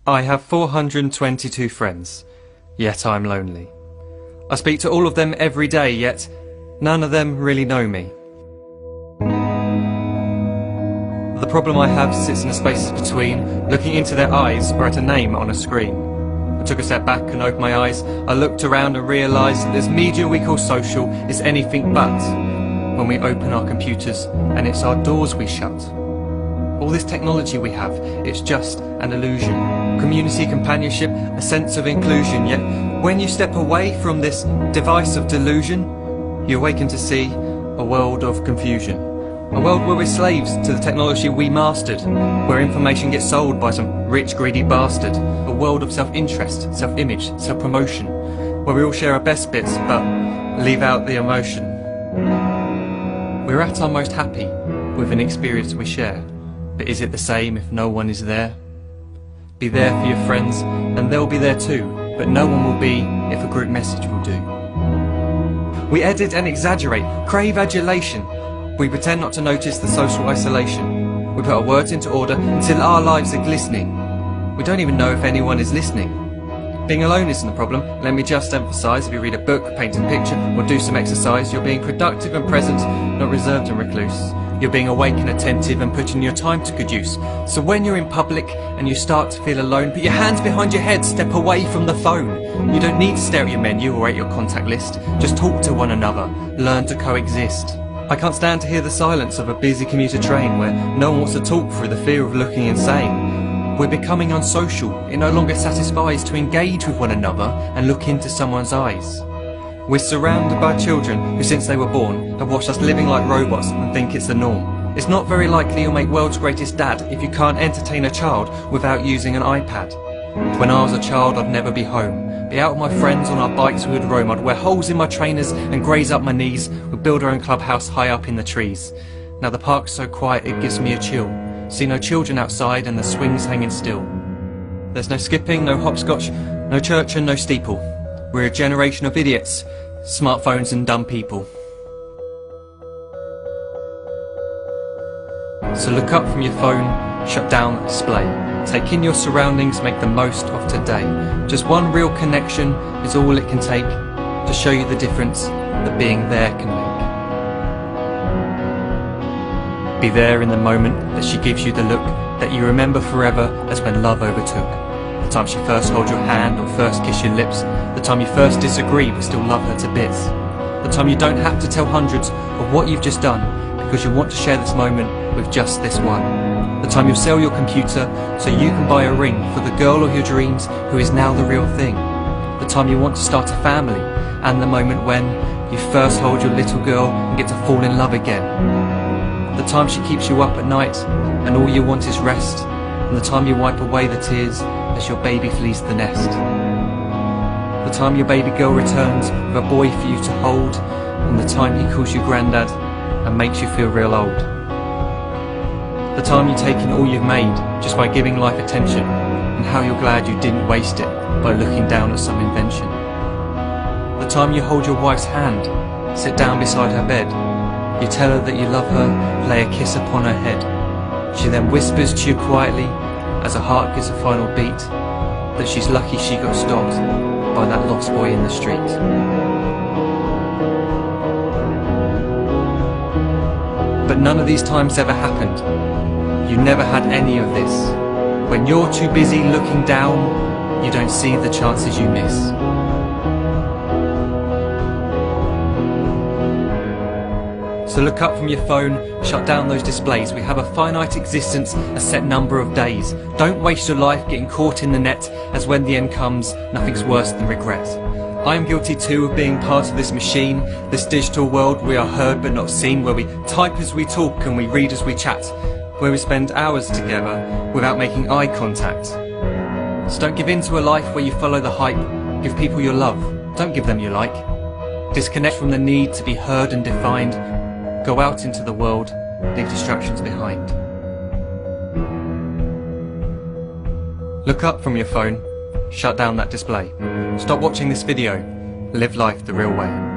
I have 422 friends, yet I'm lonely. I speak to all of them every day, yet none of them really know me. The problem I have sits in the spaces between looking into their eyes or at a name on a screen. I took a step back and opened my eyes. I looked around and realised that this media we call social is anything but when we open our computers and it's our doors we shut. All this technology we have, it's just an illusion. Community, companionship, a sense of inclusion. Yet when you step away from this device of delusion, you awaken to see a world of confusion. A world where we're slaves to the technology we mastered, where information gets sold by some rich, greedy bastard. A world of self-interest, self-image, self-promotion, where we all share our best bits but leave out the emotion. We're at our most happy with an experience we share. But is it the same if no one is there? Be there for your friends and they'll be there too, but no one will be if a group message will do. We edit and exaggerate, crave adulation. We pretend not to notice the social isolation. We put our words into order until our lives are glistening. We don't even know if anyone is listening. Being alone isn't the problem. Let me just emphasise, if you read a book, paint a picture or do some exercise, you're being productive and present, not reserved and recluse. You're being awake and attentive and putting your time to good use. So when you're in public and you start to feel alone, put your hands behind your head, step away from the phone. You don't need to stare at your menu or at your contact list. Just talk to one another, learn to coexist. I can't stand to hear the silence of a busy commuter train where no one wants to talk through the fear of looking insane. We're becoming unsocial. It no longer satisfies to engage with one another and look into someone's eyes. We're surrounded by children who, since they were born, have watched us living like robots and think it's the norm. It's not very likely you'll make world's greatest dad if you can't entertain a child without using an iPad. When I was a child, I'd never be home. Be out with my friends on our bikes, we would roam. I'd wear holes in my trainers and graze up my knees. We'd build our own clubhouse high up in the trees. Now the park's so quiet it gives me a chill. See no children outside and the swings hanging still. There's no skipping, no hopscotch, no church and no steeple. We're a generation of idiots, smartphones and dumb people. So look up from your phone, shut down the display. Take in your surroundings, make the most of today. Just one real connection is all it can take to show you the difference that being there can make. Be there in the moment that she gives you the look that you remember forever as when love overtook. The time she first holds your hand or first kiss your lips. The time you first disagree but still love her to bits. The time you don't have to tell hundreds of what you've just done because you want to share this moment with just this one. The time you'll sell your computer so you can buy a ring for the girl of your dreams who is now the real thing. The time you want to start a family and the moment when you first hold your little girl and get to fall in love again. The time she keeps you up at night and all you want is rest. And the time you wipe away the tears as your baby flees the nest. The time your baby girl returns with a boy for you to hold, and the time he calls you granddad and makes you feel real old. The time you take in all you've made just by giving life attention, and how you're glad you didn't waste it by looking down at some invention. The time you hold your wife's hand, sit down beside her bed, you tell her that you love her, lay a kiss upon her head. She then whispers to you quietly, as her heart gives a final beat, that she's lucky she got stopped by that lost boy in the street. But none of these times ever happened. You never had any of this. When you're too busy looking down, you don't see the chances you miss. So look up from your phone, shut down those displays. We have a finite existence, a set number of days. Don't waste your life getting caught in the net, as when the end comes, nothing's worse than regret. I am guilty too of being part of this machine, this digital world we are heard but not seen, where we type as we talk and we read as we chat, where we spend hours together without making eye contact. So don't give in to a life where you follow the hype. Give people your love, don't give them your like. Disconnect from the need to be heard and defined. Go out into the world, leave distractions behind. Look up from your phone, shut down that display. Stop watching this video, live life the real way.